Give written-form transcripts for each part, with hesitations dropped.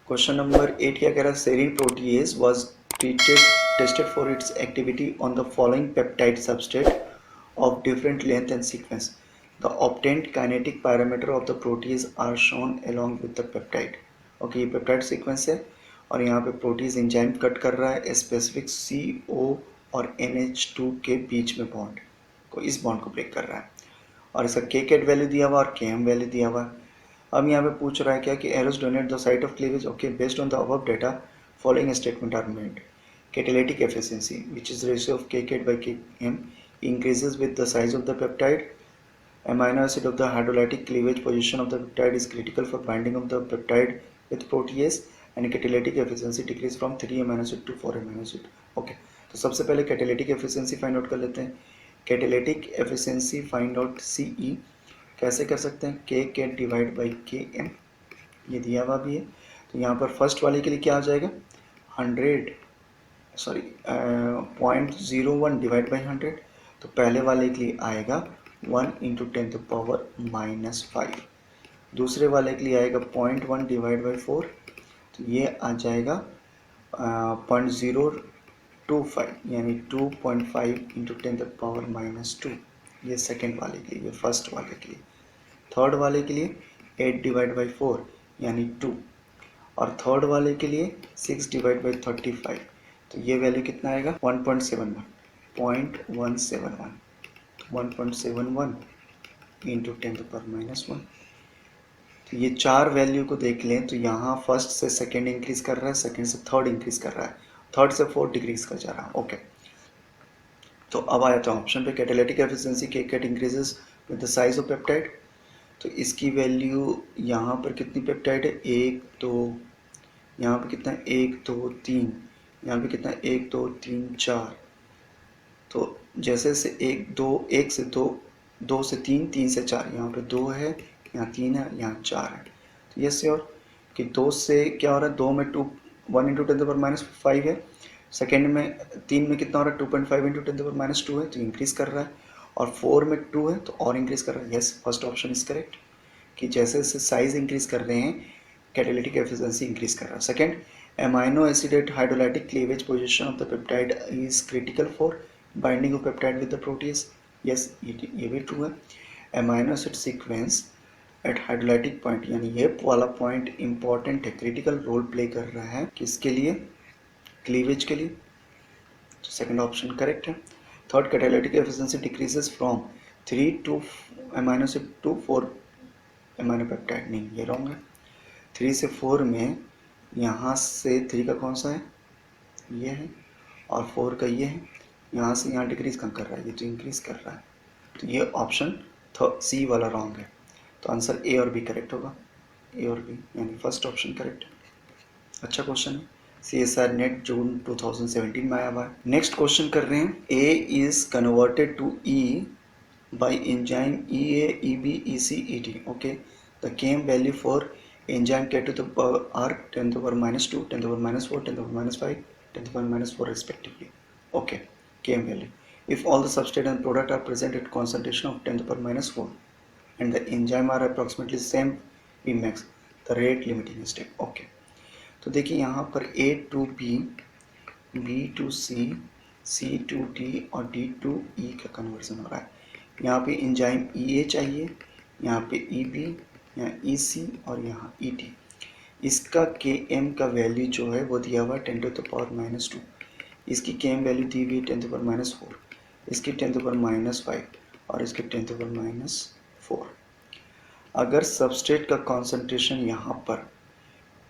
Question number 8 क्या कह रहा है? Serine protease was tested for its activity on the following peptide substrate of different length and sequence. The obtained kinetic parameter of the protease are shown along with the peptide. Okay, ये peptide sequence है और यहाँ पे proteases enzyme cut कर रहा है specific CO और NH2 के बीच में बॉन्ड को, इस बॉन्ड को ब्रेक कर रहा है और इसका Kcat वैल्यू दिया हुआ और Km वैल्यू दिया हुआ है। अब यहाँ पे पूछ रहा है क्या कि arrows donate the site of cleavage. Okay, based on the above data following statement are made. Catalytic efficiency, which is ratio of Kcat by Km, increases with the size of the peptide. Amino acid of the hydrolytic cleavage position of the peptide is critical for binding of the peptide with protease, and catalytic efficiency decrease from 3 amino acid to 4 amino acid. Okay, तो सबसे पहले catalytic efficiency find out कर लेते हैं। Catalytic efficiency find out CE कैसे कर सकते हैं? Kcat डिवाइड बाई Km, ये दिया हुआ भी है। तो यहाँ पर फर्स्ट वाले के लिए क्या आ जाएगा? 0.01 डिवाइड बाई 100। तो पहले वाले के लिए आएगा 1 इंटू 10⁻⁻5। दूसरे वाले के लिए आएगा 0.1 डिवाइड बाई 4, तो ये आ जाएगा 0.025 यानी 2.5 इंटू 10⁻⁻2। ये सेकेंड वाले के लिए, ये फर्स्ट वाले के लिए। थर्ड वाले के लिए 8 डिवाइड बाई 4 यानी 2, और थर्ड वाले के लिए 6 डिवाइड बाई 35, तो ये वैल्यू कितना आएगा? 1.71 इंटू 10⁻⁻1। तो ये चार वैल्यू को देख लें तो यहाँ फर्स्ट से सेकेंड इंक्रीज कर रहा है, सेकेंड से थर्ड इंक्रीज कर रहा है, थर्ड से फोर्थ डिक्रीज कर जा रहा है। ओके, तो अब आया था ऑप्शन पे catalytic efficiency Kcat increases with the size of peptide. तो इसकी वैल्यू यहाँ पर कितनी पेप्टाइड है? 1 2, यहाँ पे कितना है? 1 2 3, यहाँ पे कितना है? 1 2 3 4। तो जैसे से 1 2, 1 से 2, 2 से 3, 3 से 4, यहाँ पे 2 है, यहाँ 3 है, यहाँ 4 है। तो ये श्योर कि 2 से क्या हो रहा है? 2 में 2 1 इंटू 10⁻5 है, सेकेंड में 3 में कितना हो रहा है? 2.5 इंटू 10⁻2 है, तो इंक्रीज कर रहा है, और 4 में 2 है तो और इंक्रीज कर रहा है। Yes, first option is correct कि जैसे जैसे साइज इंक्रीज कर रहे हैं कैटालिटिक एफिशिएंसी इंक्रीज कर रहा है। Second, amino acid at hydrolytic cleavage position of the peptide is critical for binding of peptide with the protease. Yes, ये भी ट्रू है। Amino acid sequence at hydrolytic point, यानी ये वाला पॉइंट इंपॉर्टेंट है, क्रिटिकल रोल प्ले कर रहा है किसके लिए? क्लीवेज के लिए। तो सेकेंड ऑप्शन करेक्ट है। Third, catalytic efficiency decreases from 3 to amino acid to 4 amino peptide. नहीं, ये रॉन्ग है। 3 से 4 में यहाँ से 3 का कौन सा है? ये है, और 4 का ये है। यहाँ से यहाँ डिक्रीज कम कर रहा है, ये तो इंक्रीज कर रहा है। तो ये ऑप्शन सी वाला रॉन्ग है। तो आंसर ए और बी करेक्ट होगा, ए और बी, यानी फर्स्ट ऑप्शन करेक्ट है। अच्छा क्वेश्चन है, CSR नेट जून 2017 में आया हुआ है। नेक्स्ट क्वेश्चन कर रहे हैं, A is converted to E by enzyme EA, EB, EC, ET. Okay, the Km value for enzyme K to the power are 10 to the power minus 2, 10 to the power minus 4, 10 to the power minus 5, 10 to the power minus 4 respectively. Okay, Km value. If all the substrate and product are present at concentration of 10 to the power minus 4 and the enzyme are approximately same Vmax, the rate limiting step. Okay, तो देखिए यहाँ पर A to B, B to C, C to D और D to E का conversion हो रहा है। यहाँ पे एंजाइम EA चाहिए, यहाँ पे EB, यहाँ EC और यहाँ ET। इसका Km का वैल्यू जो है वो दिया हुआ 10 to the power minus 2, इसकी Km वैल्यू दी हुई 10 to the power minus 4, इसकी 10 to the power minus 5 और इसकी 10 to the power minus 4। अगर सबस्ट्रेट का कॉन्सेंट्रेशन यहाँ पर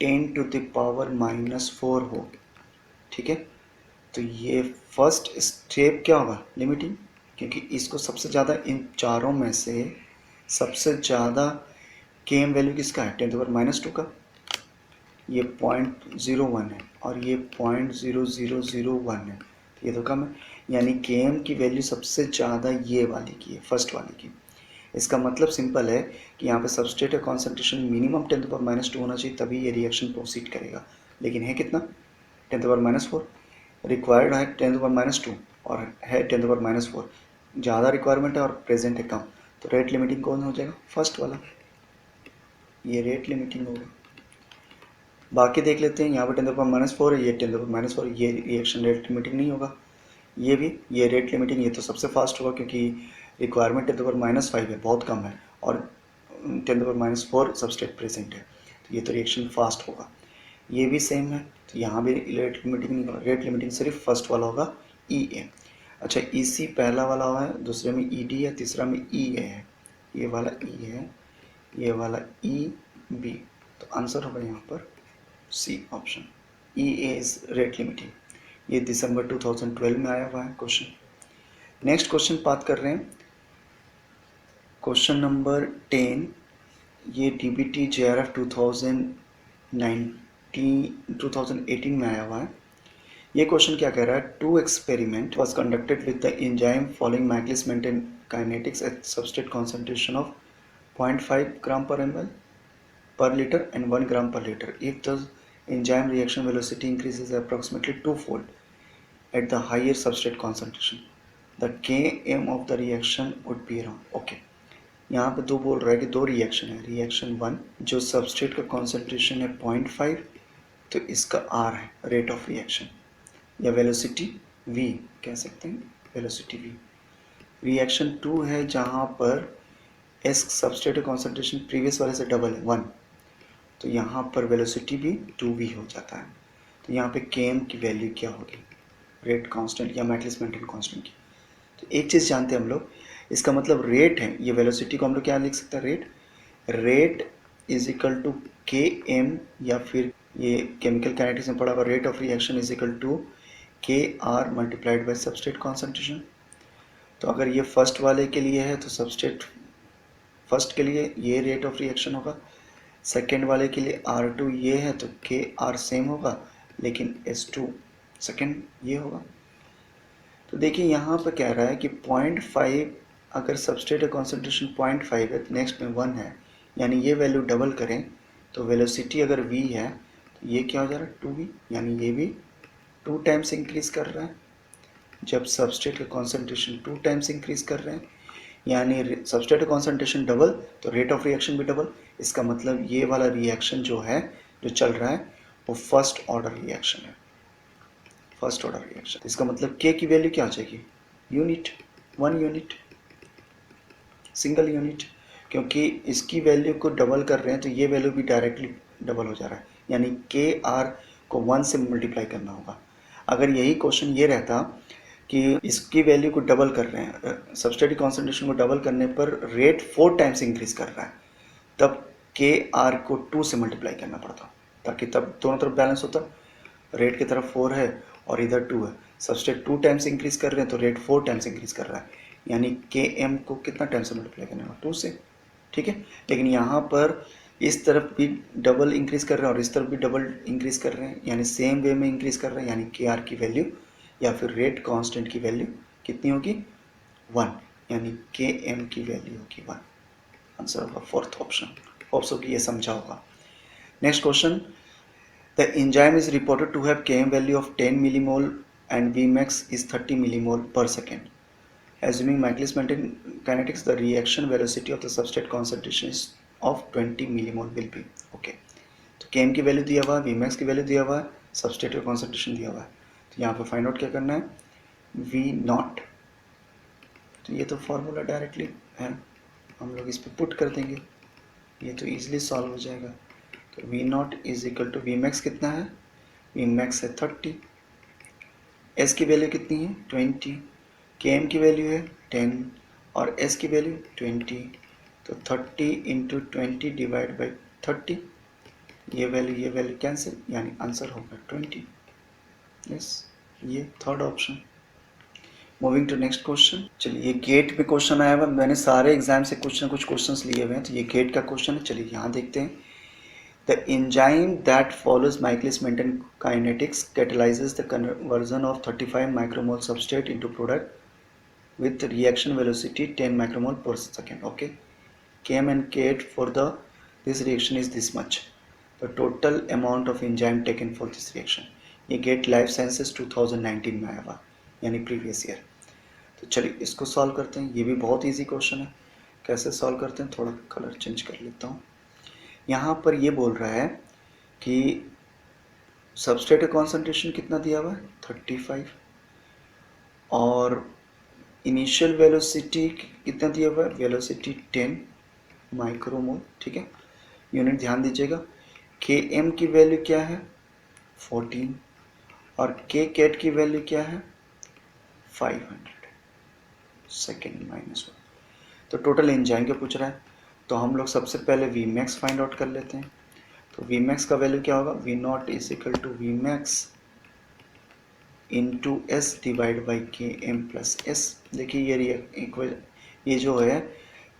10 to the power minus 4 हो, ठीक है, तो ये फर्स्ट स्टेप क्या होगा? लिमिटिंग, क्योंकि इसको सबसे ज़्यादा इन चारों में से सबसे ज़्यादा Km वैल्यू किसका है? 10 to the power minus 2 का। ये 0.01 है और ये 0.0001 है, तो ये तो कम है, यानी Km की वैल्यू सबसे ज़्यादा ये वाली की है, फर्स्ट वाली की। इसका मतलब सिंपल है कि यहाँ पे सबस्ट्रेट का concentration minimum 10 to the power minus 2 होना चाहिए, तभी ये रिएक्शन प्रोसीड करेगा। लेकिन है कितना? 10 to the power minus 4। Required है 10 to the power minus 2 और है 10 to the power minus 4। ज़्यादा रिक्वायरमेंट है और प्रेजेंट है कम, तो रेट लिमिटिंग कौन हो जाएगा? फर्स्ट वाला, ये रेट लिमिटिंग होगा। बाकी देख लेते हैं। यहाँ पर 10⁻⁴ है, ये 10⁻⁴, ये रिएक्शन रेट लिमिटिंग नहीं होगा। ये भी, ये रेट लिमिटिंग, ये तो सबसे फास्ट होगा क्योंकि रिक्वायरमेंट 10⁻⁵ है, बहुत कम है, और 10⁻⁴ सबस्ट्रेट प्रेजेंट है, तो ये तो रिएक्शन फास्ट होगा। ये भी सेम है, तो यहाँ भी रेट लिमिटिंग नहीं होगा। रेट लिमिटिंग सिर्फ फर्स्ट वाला होगा ई ए। अच्छा, ई सी पहला वाला है, दूसरे में ई डी है, तीसरा में ई ए है, ये वाला ई है, ये वाला ई बी, तो आंसर होगा यहाँ पर C option, E A is rate limiting. ये दिसंबर 2012 में आया हुआ है क्वेश्चन। नेक्स्ट क्वेश्चन बात कर रहे हैं, क्वेश्चन नंबर 10, ये डीबीटी जेआरएफ 2018 में आया हुआ है। ये क्वेश्चन क्या कह रहा है, 2 experiment was conducted with the enzyme following Michaelis Menten kinetics at substrate concentration of 0.5 gram पर ml per liter and 1 gram per liter. If the enzyme reaction velocity increases approximately twofold at the higher substrate concentration, the Km of the reaction would be around. Okay, यहाँ पे दो बोल रहा है कि दो reaction है। रिएक्शन 1 जो सबस्ट्रेट का कॉन्सेंट्रेशन है 0.5, तो इसका R है रेट ऑफ रिएक्शन या वेलोसिटी V कह सकते हैं, वेलोसिटी V। रिएक्शन 2 है जहाँ पर S सबस्ट्रेट कॉन्सेंट्रेशन प्रीवियस वाले से डबल है 1, तो यहाँ पर वेलोसिटी भी 2v हो जाता है। तो यहाँ पे km की वैल्यू क्या होगी, रेट कांस्टेंट या मैक्लिस-मेंटेन कांस्टेंट की। तो एक चीज़ जानते हैं हम लोग, इसका मतलब रेट है, ये वेलोसिटी को हम लोग क्या लिख सकते हैं, rate is equal to km, या फिर ये केमिकल काइनेटिक्स में पढ़ा हुआ rate of reaction is equal to kr multiplied by substrate concentration. तो अगर ये फर्स्ट वाले के लिए है तो सबस्ट्रेट फर्स्ट के लिए ये रेट ऑफ रिएक्शन होगा, सेकेंड वाले के लिए R2 ये है तो KR सेम होगा, लेकिन S2 सेकेंड ये होगा। तो देखिए यहाँ पर कह रहा है कि 0.5 अगर सबस्ट्रेट का कॉन्सेंट्रेशन 0.5 है तो नेक्स्ट में 1 है, यानी ये वैल्यू डबल करें तो वेलोसिटी अगर v है तो ये क्या हो जा रहा है 2v, यानी ये भी 2 टाइम्स इंक्रीज कर रहा है। जब सबस्ट्रेट का कॉन्सेंट्रेशन 2 टाइम्स इंक्रीज कर रहे हैं, यानी सबस्ट्रेट का कॉन्सेंट्रेशन डबल तो रेट ऑफ रिएक्शन भी डबल। इसका मतलब ये वाला रिएक्शन जो है जो चल रहा है वो फर्स्ट ऑर्डर रिएक्शन है, फर्स्ट ऑर्डर रिएक्शन। इसका मतलब के की वैल्यू क्या हो जाएगी, यूनिट, 1 यूनिट, सिंगल यूनिट, क्योंकि इसकी वैल्यू को डबल कर रहे हैं तो ये वैल्यू भी डायरेक्टली डबल हो जा रहा है, यानी के आर को 1 से मल्टीप्लाई करना होगा। अगर यही क्वेश्चन ये रहता कि इसकी वैल्यू को डबल कर रहे हैं, सबस्ट्रेट कॉन्सेंट्रेशन को डबल करने पर रेट 4 टाइम्स इंक्रीज कर रहा है, तब के आर को 2 से मल्टीप्लाई करना पड़ता, ताकि तब दोनों तरफ बैलेंस होता। रेट की तरफ 4 है और इधर 2 है, सबस्ट्रेट 2 टाइम्स इंक्रीज कर रहे हैं तो रेट 4 टाइम्स इंक्रीज कर रहा है, यानी के एम को कितना टाइम से मल्टीप्लाई करना होगा, 2 से। ठीक है, लेकिन यहाँ पर इस तरफ भी डबल इंक्रीज कर रहे हैं और इस तरफ भी डबल इंक्रीज कर रहे हैं, यानी सेम वे में इंक्रीज कर रहे हैं, यानी के आर की वैल्यू या फिर रेट कांस्टेंट की वैल्यू कितनी होगी, 1, यानी के एम की वैल्यू होगी 1। आंसर होगा फोर्थ ऑप्शन। होप्स कि ये समझा होगा। Next question, the enzyme is reported to have km value of 10 millimole and Vmax is 30 millimole per second. Assuming Maclaurin kinetics, the reaction velocity of the substrate concentration is of 20 millimole will be. Okay, तो Km की value दिया हुआ है, Vmax की value दिया हुआ है, substrate का कॉन्सेंट्रेशन दिया हुआ है, तो यहाँ पे फाइंड आउट क्या करना है, V नॉट। तो ये तो फॉर्मूला डायरेक्टली है, हम लोग इस पर पुट कर देंगे, ये तो इजीली सॉल्व हो जाएगा। तो V not is equal to Vmax कितना है, Vmax है 30, S की वैल्यू कितनी है 20, Km की वैल्यू है 10 और S की वैल्यू 20, तो 30 इंटू 20 डिवाइड बाई 30, ये वैल्यू कैंसिल, यानी आंसर होगा 20। यस, ये third option. Moving to next question. चलिए, ये गेट पे क्वेश्चन आया हुआ, मैंने सारे एग्जाम से कुछ ना कुछ क्वेश्चंस लिए हुए हैं, तो ये गेट का क्वेश्चन है। चलिए यहाँ देखते हैं। The enzyme that follows Maclaurin kinetics catalyzes the conversion of 35 micromole substrate into product with reaction velocity 10 micromole per second. Okay, Km and Kate for this reaction is this much. The total amount of enzyme taken for this reaction. ये gate life sciences 2019 में आया हुआ, यानी previous year. तो चलिए इसको solve करते हैं। ये भी बहुत इजी क्वेश्चन है, कैसे सॉल्व करते हैं, थोड़ा कलर चेंज कर लेता हूँ। यहाँ पर ये बोल रहा है कि सबस्ट्रेट का कॉन्सेंट्रेशन कितना दिया हुआ है 35 और इनिशियल वेलोसिटी कितना दिया हुआ है, वेलोसिटी 10 माइक्रोमोल, ठीक है। यूनिट ध्यान दीजिएगा, के एम की वैल्यू क्या है 14 और के कैट की वैल्यू क्या है 500 सेकेंड -1। तो टोटल एंजाइम क्या पूछ रहा है, तो हम लोग सबसे पहले वी मैक्स फाइंड आउट कर लेते हैं। तो वी मैक्स का वैल्यू क्या होगा, V not is equal to V max into S divide by K M plus S. देखिए ये जो है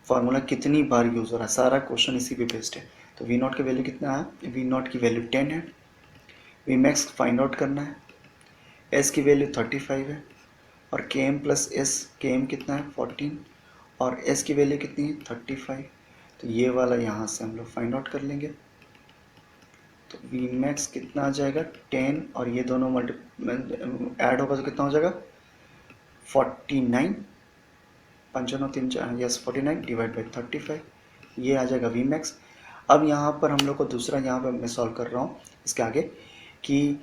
फार्मूला कितनी बार यूज़ हो रहा है, सारा क्वेश्चन इसी पे बेस्ड है। तो वी नॉट की वैल्यू कितना है, वी नॉट की वैल्यू 10 है, वी मैक्स फाइंड आउट करना है, एस की वैल्यू 35 है और के एम प्लस एस, के एम कितना है 14 और एस की वैल्यू कितनी है 35। तो ये वाला यहाँ से हम लोग फाइंड आउट कर लेंगे। तो वी मैक्स कितना आ जाएगा 10 और ये दोनों ऐड होगा तो कितना हो जाएगा 49, 55 3 यस 49 डिवाइड बाई 35, ये आ जाएगा वी मैक्स। अब यहाँ पर हम लोग को दूसरा, यहाँ पर मैं सॉल्व कर रहा हूँ इसके आगे कि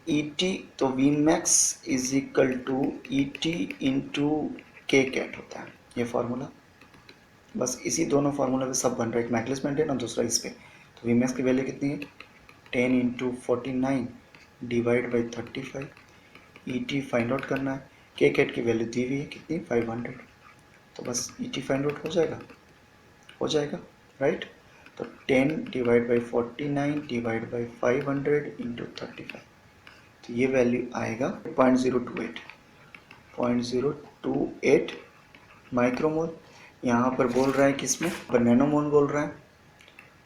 ET, तो V max is equal to ET into K cat होता है ये फार्मूला। बस इसी दोनों फार्मूला पे सब बन रहा है, एक मैक्लिस मेंटेन और दूसरा इस पे। तो वी मैक्स की वैल्यू कितनी है 10 into 49 divide by 35, ET find out करना है, के कैट की वैल्यू दी हुई है कितनी 500। तो बस ET फाइंड आउट हो जाएगा राइट। तो 10 divide by 49 divide by 500 into 35, तो ये वैल्यू आएगा 0.028 माइक्रोमोल। यहाँ पर बोल रहा है किसमें, पर नैनोमोल बोल रहा है,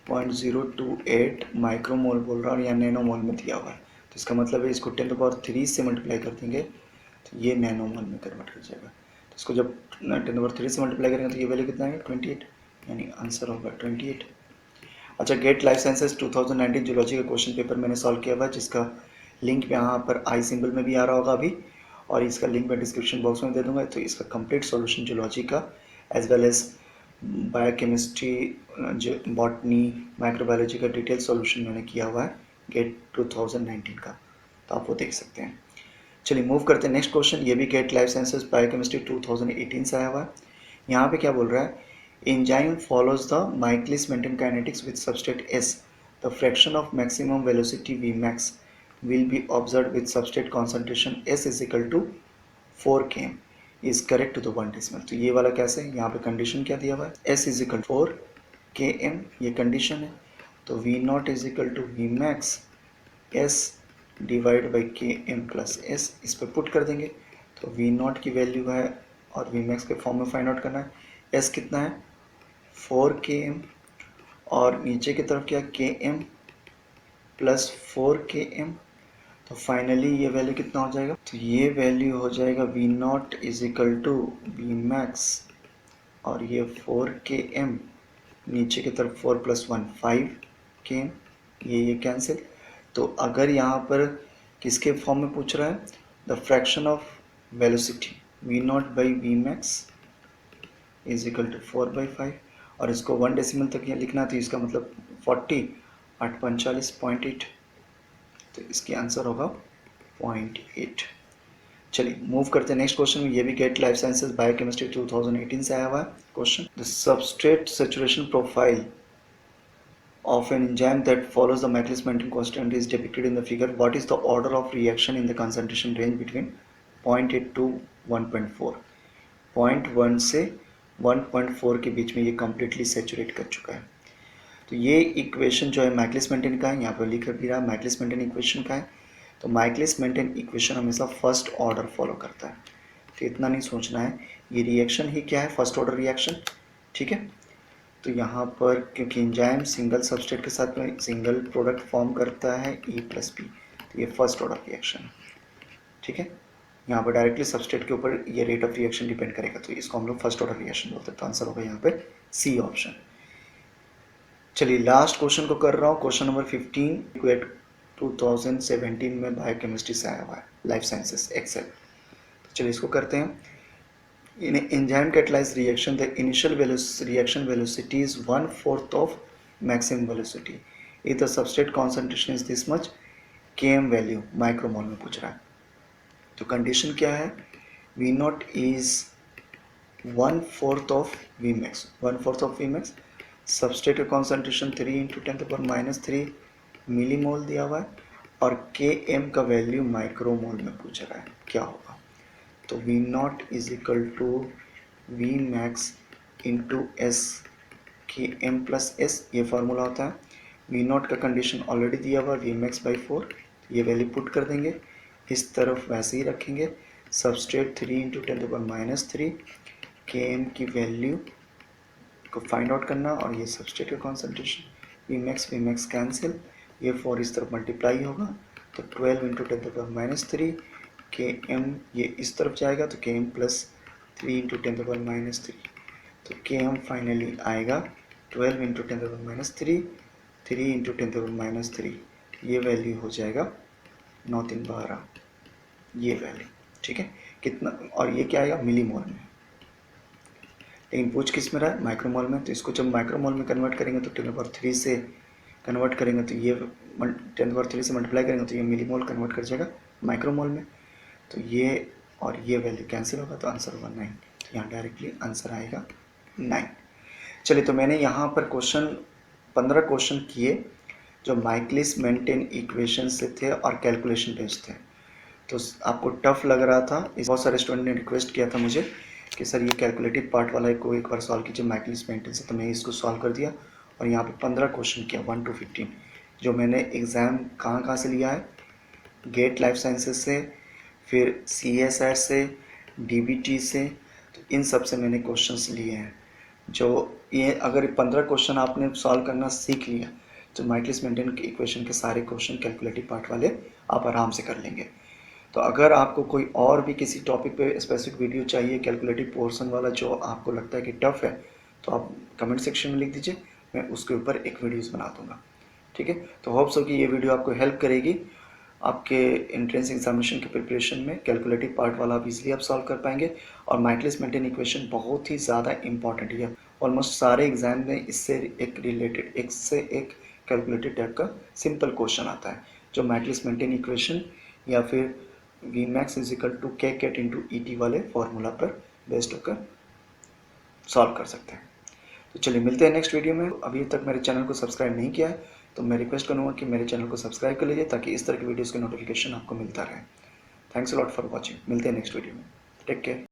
0.028 माइक्रोमोल बोल रहा है और यहाँ नैनोमोल में दिया हुआ है। तो इसका मतलब है इसको 10³ से मल्टीप्लाई कर देंगे तो ये नैनोमोल में कन्वर्ट हो जाएगा। तो इसको जब 10³ से मल्टीप्लाई करेंगे तो ये वैल्यू कितना है 28, यानी आंसर होगा 28। अच्छा, गेट लाइफ साइंसेज 2019 जूलॉजी का क्वेश्चन पेपर मैंने सॉल्व किया हुआ है, जिसका लिंक यहाँ पर आई सिंबल में भी आ रहा होगा अभी, और इसका लिंक मैं डिस्क्रिप्शन बॉक्स में दे दूंगा। तो इसका कंप्लीट सॉल्यूशन जूलॉजी का as well as biochemistry, botany, microbiology का डिटेल सॉल्यूशन मैंने किया हुआ है गेट 2019 का, तो आप वो देख सकते हैं। चलिए मूव करते हैं नेक्स्ट क्वेश्चन, ये भी गेट लाइफ साइंसेज बायोकेमिस्ट्री 2018 से आया हुआ है। यहाँ पे क्या बोल रहा है, enzyme follows the Michaelis-Menten kinetics with substrate S. The fraction of maximum velocity Vmax will be observed with substrate concentration S is equal to 4 km is correct to the 1 decimal। तो ये वाला कैसे है, यहाँ पे कंडीशन क्या दिया हुआ है, S is equal to 4 km, ये कंडीशन है। तो V not is equal to V max S divide by K M plus S, इस पर पुट कर देंगे। तो V नॉट की वैल्यू है और V मैक्स के फॉर्म में फाइंड आउट करना है। S कितना है 4 km और नीचे की तरफ क्या km प्लस 4 km। तो फाइनली ये वैल्यू कितना हो जाएगा, तो ये वैल्यू हो जाएगा V not is equal to V max और ये 4 km, नीचे की तरफ 4 + 1 5 km, ये कैंसिल। तो अगर यहाँ पर किसके फॉर्म में पूछ रहा है, the fraction of velocity V not by V max is equal to 4/5 और इसको 1 डेसिमल तक यहाँ लिखना, तो इसका मतलब 40 845.8, तो इसकी आंसर होगा 0.8। चलिए मूव करते हैं नेक्स्ट क्वेश्चन में, ये भी गेट लाइफ साइंसेज बायोकेमिस्ट्री 2018 से आया हुआ है question. The substrate saturation profile of an enzyme that follows the Michaelis-Menten constant is depicted in the figure. What is the order of reaction in the concentration range between 0.8 to 1.4? 0.1 से 1.4 के बीच में ये completely saturate कर चुका है। तो ये equation जो है Michaelis-Menten का है, यहाँ पर लिख भी रहा है Michaelis-Menten इक्वेशन का है। तो Michaelis-Menten इक्वेशन हमेशा फर्स्ट ऑर्डर फॉलो करता है, तो इतना नहीं सोचना है, ये रिएक्शन ही क्या है फर्स्ट ऑर्डर रिएक्शन, ठीक है। तो यहाँ पर क्योंकि एंजाइम सिंगल सबस्ट्रेट के साथ में सिंगल प्रोडक्ट फॉर्म करता है E + P, तो ये फर्स्ट ऑर्डर रिएक्शन है, ठीक है। यहाँ पर डायरेक्टली सबस्ट्रेट के ऊपर ये रेट ऑफ रिएक्शन डिपेंड करेगा, तो इसको हम लोग फर्स्ट ऑर्डर रिएक्शन बोलते हैं। तो आंसर होगा यहाँ पे सी ऑप्शन। चलिए लास्ट क्वेश्चन को कर रहा हूँ, क्वेश्चन नंबर 15 2017 में बायोकेमिस्ट्री से आया हुआ है, लाइफ साइंसेस एक्सेल। तो चलिए इसको करते हैं। In enzyme catalyzed reaction, the initial reaction velocity is 1/4 of maximum velocity. इधर substrate concentration is this much, Km value micromole में पूछ रहा है। तो कंडीशन क्या है, V not is 1/4 of V max, 1/4 of V max, substrate का concentration 3 × 10⁻³ millimole दिया हुआ है और Km का वैल्यू माइक्रोमोल में पूछ रहा है, क्या होगा। तो V not is equal to V max into S Km plus S, ये फार्मूला होता है। V नॉट का कंडीशन ऑलरेडी दिया हुआ V मैक्स/4, ये वैल्यू पुट कर देंगे, इस तरफ वैसे ही रखेंगे। सबस्ट्रेट 3 × 10⁻³ Km की वैल्यू को फाइंड आउट करना और ये सबस्ट्रेट का कॉन्सेंट्रेशन V मैक्स कैंसिल, ये 4 इस तरफ मल्टीप्लाई होगा तो 12 × 10⁻³ Km, ये इस तरफ जाएगा तो Km प्लस 3 × 10⁻³, तो Km फाइनली आएगा 12 × 10⁻³, 3 × 10⁻³, ये वैल्यू हो जाएगा 9×3=12, ये वैल्यू, ठीक है कितना, और ये क्या आएगा मिलीमोल में, लेकिन पूछ किस में रहा है, माइक्रोमोल में। तो इसको जब माइक्रोमोल में कन्वर्ट करेंगे तो 10⁻³ से कन्वर्ट करेंगे तो ये 10⁻³ से मल्टीप्लाई करेंगे तो ये मिलीमोल कन्वर्ट कर जाएगा माइक्रोमोल में, तो ये और ये वैल्यू कैंसिल होगा तो आंसर होगा 9, तो यहाँ डायरेक्टली आंसर आएगा 9। चलिए, तो मैंने यहाँ पर 15 क्वेश्चन किए जो माइकलिस मेंटेन इक्वेशन से थे और कैलकुलेशन बेस्ड थे। तो आपको टफ लग रहा था, बहुत सारे स्टूडेंट ने रिक्वेस्ट किया था मुझे कि सर ये कैलकुलेटिव पार्ट वाला को एक बार सॉल्व कीजिए माइकलिस मेंटेन से, तो मैं इसको सॉल्व कर दिया और यहाँ पे 15 क्वेश्चन किया 1 to 15, जो मैंने एग्ज़ाम कहाँ से लिया है, गेट लाइफ साइंसेज से, फिर CSR से, DBT से, तो इन सब से मैंने क्वेश्चंस लिए हैं। जो ये अगर 15 क्वेश्चन आपने सॉल्व करना सीख लिया तो माइकलिस मेंटेन के इक्वेशन के सारे क्वेश्चन कैलकुलेटिव पार्ट वाले आप आराम से कर लेंगे। तो अगर आपको कोई और भी किसी टॉपिक पे स्पेसिफिक वीडियो चाहिए कैलकुलेटिव पोर्शन वाला जो आपको लगता है कि टफ है, तो आप कमेंट सेक्शन में लिख दीजिए, मैं उसके ऊपर एक वीडियोस बना दूंगा, ठीक है। तो होप सो कि ये वीडियो आपको हेल्प करेगी आपके एंट्रेंस एग्जामिनेशन के प्रिपरेशन में। कैलकुलेटिव पार्ट वाला आप इजीली आप सॉल्व कर पाएंगे और माइकलिस मेंटेन इक्वेशन बहुत ही ज़्यादा इंपॉर्टेंट है, ऑलमोस्ट सारे एग्जाम में इससे एक रिलेटेड एक से एक कैलकुलेटिव टाइप का सिंपल क्वेश्चन आता है जो माइकलिस मेंटेन इक्वेशन या फिर V max is equal to K cat into ET वाले फॉर्मूला पर बेस्ड होकर सॉल्व कर सकते हैं। तो चलिए मिलते हैं नेक्स्ट वीडियो में। अभी तक मेरे चैनल को सब्सक्राइब नहीं किया है तो मैं रिक्वेस्ट करूँगा कि मेरे चैनल को सब्सक्राइब कर लीजिए ताकि इस तरह की वीडियोज़ के नोटिफिकेशन आपको मिलता रहे। Thanks a lot for watching, मिलते हैं नेक्स्ट वीडियो में, टेक केयर।